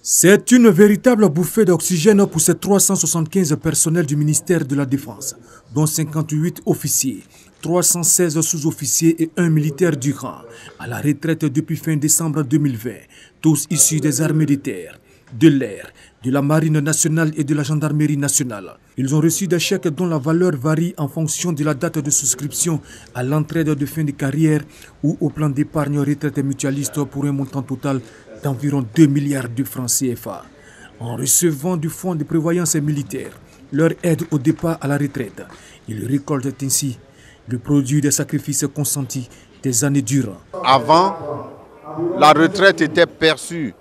C'est une véritable bouffée d'oxygène pour ces 375 personnels du ministère de la Défense, dont 58 officiers, 316 sous-officiers et un militaire du rang, à la retraite depuis fin décembre 2020, tous issus des armées de terre, de l'air, de la marine nationale et de la gendarmerie nationale. Ils ont reçu des chèques dont la valeur varie en fonction de la date de souscription à l'entraide de fin de carrière ou au plan d'épargne retraite mutualiste pour un montant total d'environ 2 milliards de francs CFA. En recevant du fonds de prévoyance militaire leur aide au départ à la retraite, ils récoltent ainsi le produit des sacrifices consentis des années durant. Avant, la retraite était perçue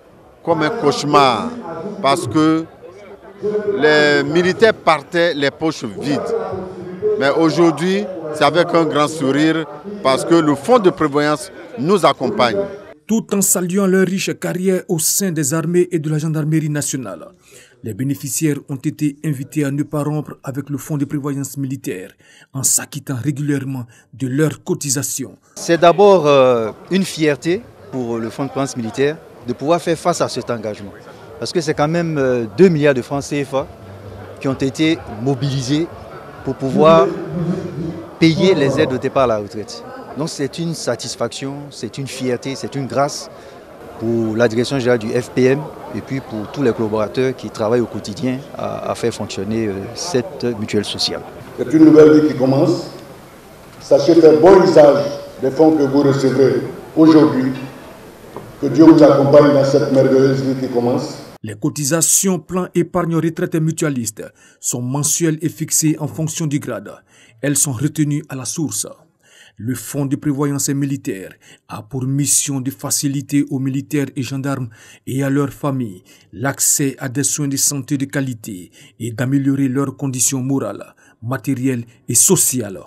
comme un cauchemar parce que les militaires partaient les poches vides. Mais aujourd'hui, c'est avec un grand sourire parce que le fonds de prévoyance nous accompagne. Tout en saluant leur riche carrière au sein des armées et de la gendarmerie nationale, les bénéficiaires ont été invités à ne pas rompre avec le fonds de prévoyance militaire en s'acquittant régulièrement de leurs cotisations. C'est d'abord une fierté pour le fonds de prévoyance militaire de pouvoir faire face à cet engagement. Parce que c'est quand même 2 milliards de francs CFA qui ont été mobilisés pour pouvoir payer les aides au départ à la retraite. Donc c'est une satisfaction, c'est une fierté, c'est une grâce pour la direction générale du FPM et puis pour tous les collaborateurs qui travaillent au quotidien à faire fonctionner cette mutuelle sociale. C'est une nouvelle vie qui commence. Sachez faire bon usage des fonds que vous recevrez aujourd'hui. Que Dieu vous accompagne dans cette merveilleuse vie qui commence. Les cotisations plan épargne retraite mutualiste sont mensuelles et fixées en fonction du grade. Elles sont retenues à la source. Le fonds de prévoyance militaire a pour mission de faciliter aux militaires et gendarmes et à leurs familles l'accès à des soins de santé de qualité et d'améliorer leurs conditions morales, matérielles et sociales.